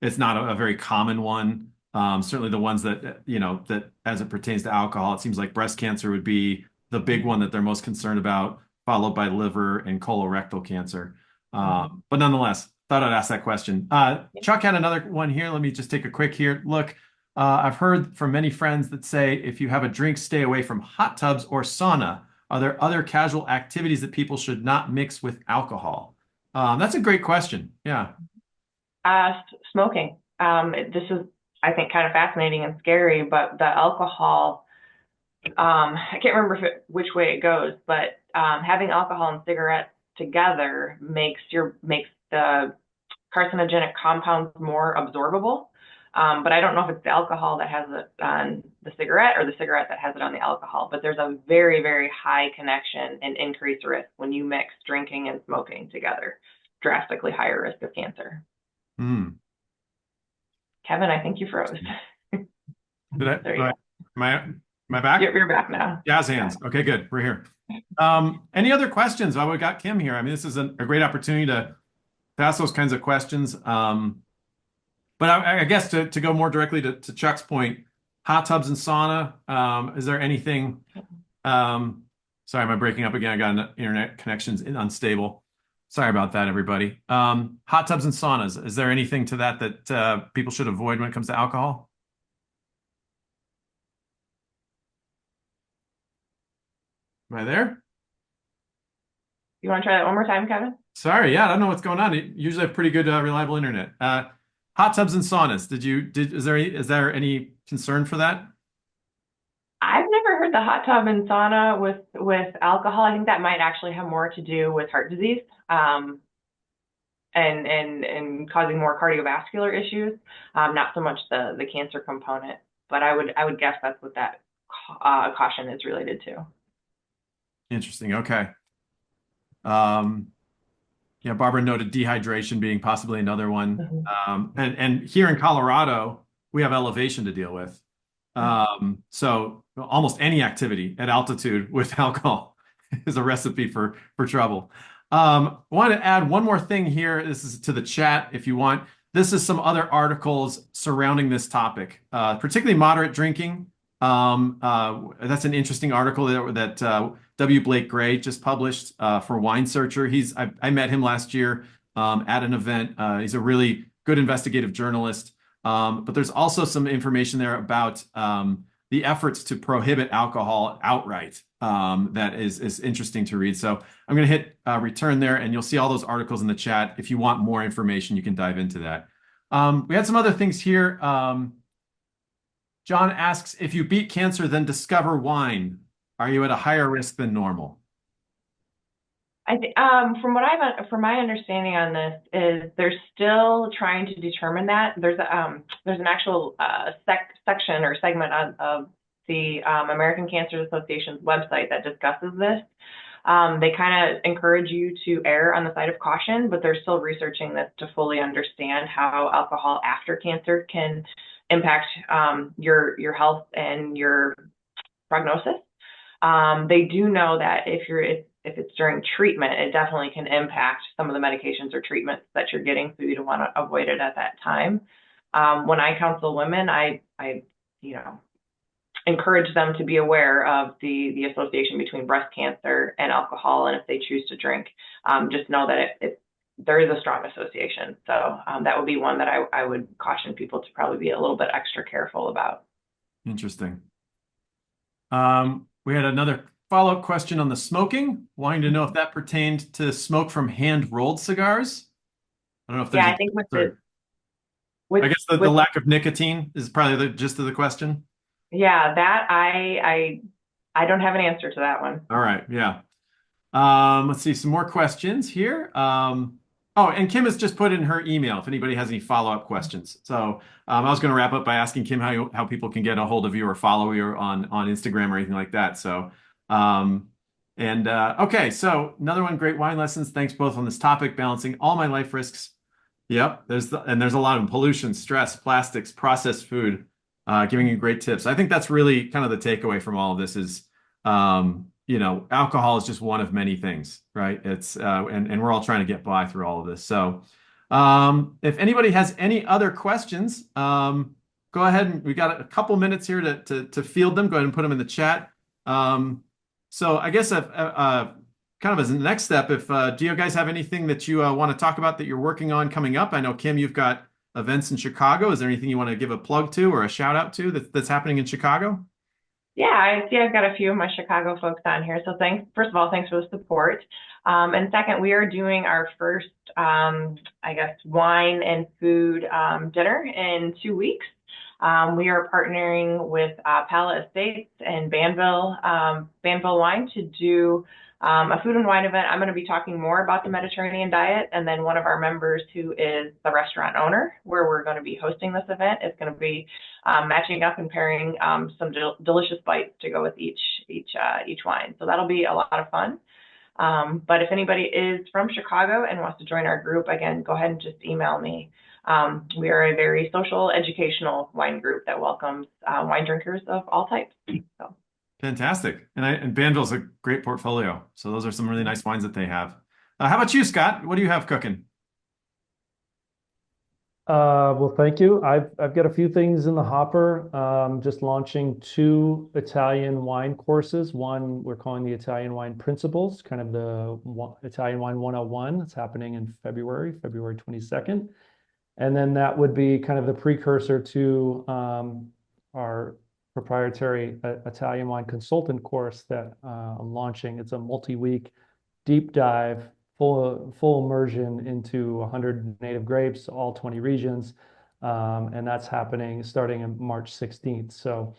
It's not a very common one. Certainly the ones that, that as it pertains to alcohol, it seems like breast cancer would be the big one that they're most concerned about, followed by liver and colorectal cancer. Mhm. But nonetheless, thought I'd ask that question. Chuck had another one here. Let me just take a quick here. Look, I've heard from many friends that say if you have a drink, stay away from hot tubs or sauna. Are there other casual activities that people should not mix with alcohol? That's a great question. Yeah. Smoking. This is, I think, kind of fascinating and scary, but the alcohol, I can't remember which way it goes, but having alcohol and cigarettes together makes the carcinogenic compounds more absorbable. But I don't know if it's the alcohol that has it on the cigarette or the cigarette that has it on the alcohol. But there's a very, very high connection and increased risk when you mix drinking and smoking together. Drastically higher risk of cancer. Hmm. Kevin, I think you froze. Did I, There you go. am I back? You're back now. Jazz hands. Okay, good. We're here. Any other questions while we got Kym here? I mean, this is a great opportunity to ask those kinds of questions. But I guess to go more directly to Chuck's point, hot tubs and sauna, is there anything, sorry, am I breaking up again? I got an internet connections unstable. Sorry about that, everybody. Hot tubs and saunas, is there anything to that people should avoid when it comes to alcohol? Am I there? You want to try that one more time, Kevin? Sorry, yeah, I don't know what's going on. Usually have pretty good, reliable internet. Hot tubs and saunas. Is there any concern for that? I've never heard the hot tub and sauna with alcohol. I think that might actually have more to do with heart disease, and causing more cardiovascular issues, not so much the cancer component. But I would guess that's what that caution is related to. Interesting. Okay. Um, yeah, Barbara noted dehydration being possibly another one. Mhm. And here in Colorado, we have elevation to deal with. So almost any activity at altitude with alcohol is a recipe for trouble. I want to add one more thing here. This is to the chat if you want. This is some other articles surrounding this topic, particularly moderate drinking. That's an interesting article that W. Blake Gray just published for Wine Searcher. I met him last year at an event. He's a really good investigative journalist. But there's also some information there about the efforts to prohibit alcohol outright that is interesting to read. So I'm going to hit return there, and you'll see all those articles in the chat. If you want more information, you can dive into that. We had some other things here. John asks, if you beat cancer, then discover wine, are you at a higher risk than normal? I think, from my understanding on this is they're still trying to determine that. There's an actual section or segment of the American Cancer Association's website that discusses this. They kind of encourage you to err on the side of caution, but they're still researching this to fully understand how alcohol after cancer can impact your health and your prognosis. They do know that if it's during treatment, it definitely can impact some of the medications or treatments that you're getting, so you don't want to avoid it at that time. When I counsel women, I encourage them to be aware of the association between breast cancer and alcohol, and if they choose to drink, just know that there is a strong association. So that would be one that I would caution people to probably be a little bit extra careful about. Interesting. We had another follow-up question on the smoking, wanting to know if that pertained to smoke from hand-rolled cigars. I don't know if there's I think I guess the lack of nicotine is probably the gist of the question. Yeah, that I I don't have an answer to that one. All right. Yeah. Let's see some more questions here. Oh, and Kym has just put in her email if anybody has any follow-up questions. So I was going to wrap up by asking Kym how people can get a hold of you or follow you on Instagram or anything like that. So okay, so another one, great wine lessons. Thanks both on this topic, balancing all my life risks. Yep, there's a lot of pollution, stress, plastics, processed food, giving you great tips. I think that's really kind of the takeaway from all of this is alcohol is just one of many things, right? It's and we're all trying to get by through all of this. So, if anybody has any other questions, go ahead and we got a couple minutes here to field them. Go ahead and put them in the chat. So I guess kind of as a next step, if do you guys have anything that you want to talk about that you're working on coming up? I know Kym, you've got events in Chicago. Is there anything you want to give a plug to or a shout out to that's happening in Chicago? Yeah, I see I've got a few of my Chicago folks on here. So first of all, thanks for the support. And second, we are doing our first, I guess, wine and food dinner in 2 weeks. We are partnering with Pala Estates and Banville Wine to do a food and wine event. I'm going to be talking more about the Mediterranean diet, and then one of our members who is the restaurant owner, where we're going to be hosting this event, is going to be matching up and pairing some delicious bites to go with each wine. So that'll be a lot of fun. But if anybody is from Chicago and wants to join our group, again, go ahead and just email me. We are a very social, educational wine group that welcomes wine drinkers of all types. So. Fantastic. And Banville's a great portfolio. So those are some really nice wines that they have. How about you, Scott? What do you have cooking? Well, thank you. I've got a few things in the hopper. Just launching 2 Italian wine courses. One we're calling the Italian Wine Principles, kind of the Italian Wine 101. It's happening in February 22nd. And then that would be kind of the precursor to our proprietary Italian wine consultant course that I'm launching. It's a multi-week deep dive, full immersion into 100 native grapes, all 20 regions. And that's happening starting on March 16th. So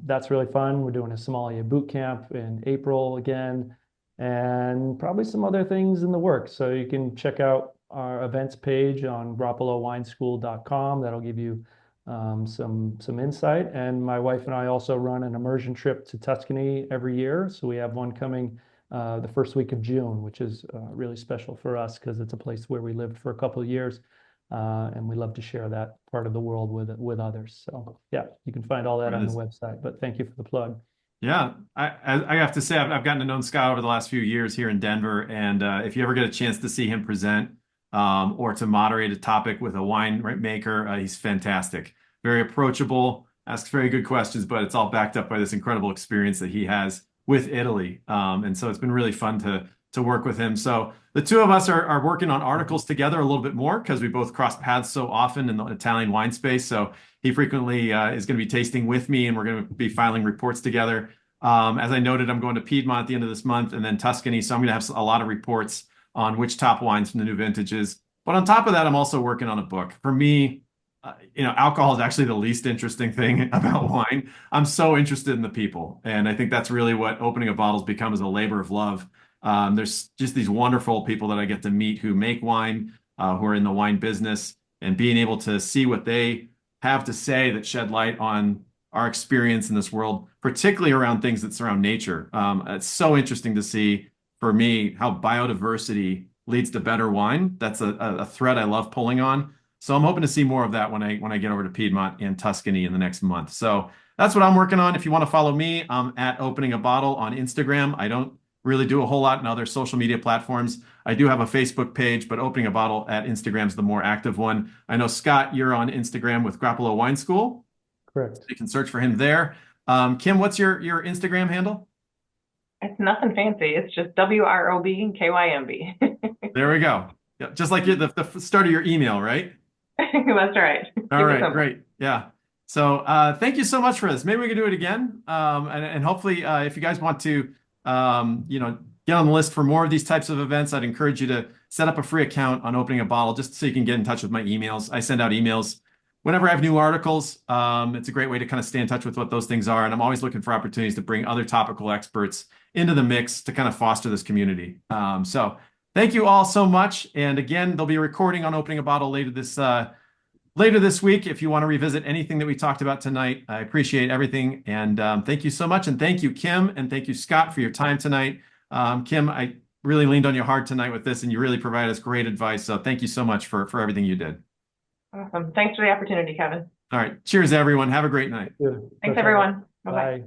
that's really fun. We're doing a sommelier boot camp in April again, and probably some other things in the works. So you can check out our events page on GrappoloWineschool.com. That'll give you some insight. And my wife and I also run an immersion trip to Tuscany every year. So we have one coming the first week of June, which is really special for us because it's a place where we lived for a couple of years. And we love to share that part of the world with others. So yeah, you can find all that on the website, but thank you for the plug. Yeah, I have to say I've gotten to know Scott over the last few years here in Denver. And if you ever get a chance to see him present or to moderate a topic with a wine maker, he's fantastic. Very approachable, asks very good questions, but it's all backed up by this incredible experience that he has with Italy. And so it's been really fun to work with him. So the two of us are working on articles together a little bit more because we both cross paths so often in the Italian wine space. So he frequently is going to be tasting with me, and we're going to be filing reports together. As I noted, I'm going to Piedmont at the end of this month and then Tuscany. So I'm going to have a lot of reports on which top wines from the new vintages. But on top of that, I'm also working on a book. For me, alcohol is actually the least interesting thing about wine. I'm so interested in the people. And I think that's really what opening a bottle's become, is a labor of love. There's just these wonderful people that I get to meet who make wine, who are in the wine business, and being able to see what they have to say that shed light on our experience in this world, particularly around things that surround nature. It's so interesting to see, for me, how biodiversity leads to better wine. That's a thread I love pulling on. So I'm hoping to see more of that when I get over to Piedmont and Tuscany in the next month. So that's what I'm working on. If you want to follow me, I'm at Opening a Bottle on Instagram. I don't really do a whole lot in other social media platforms. I do have a Facebook page, but Opening a Bottle at Instagram is the more active one. I know, Scott, you're on Instagram with Grappolo Wine School. Correct. So you can search for him there. Kym, what's your Instagram handle? It's nothing fancy. It's just WROBKYMB. There we go. Yeah, just like the start of your email, right? That's right. All right, great. Yeah. So thank you so much for this. Maybe we could do it again. And hopefully, if you guys want to, get on the list for more of these types of events, I'd encourage you to set up a free account on Opening a Bottle just so you can get in touch with my emails. I send out emails whenever I have new articles, it's a great way to kind of stay in touch with what those things are. And I'm always looking for opportunities to bring other topical experts into the mix to kind of foster this community. So thank you all so much. And again, there'll be a recording on opening a bottle later this week. If you want to revisit anything that we talked about tonight, I appreciate everything. And thank you so much. And thank you, Kym, and thank you, Scott, for your time tonight. Kym, I really leaned on you hard tonight with this, and you really provided us great advice. So thank you so much for everything you did. Awesome. Thanks for the opportunity, Kevin. All right. Cheers, everyone. Have a great night. Thanks, everyone. Bye-bye. Bye.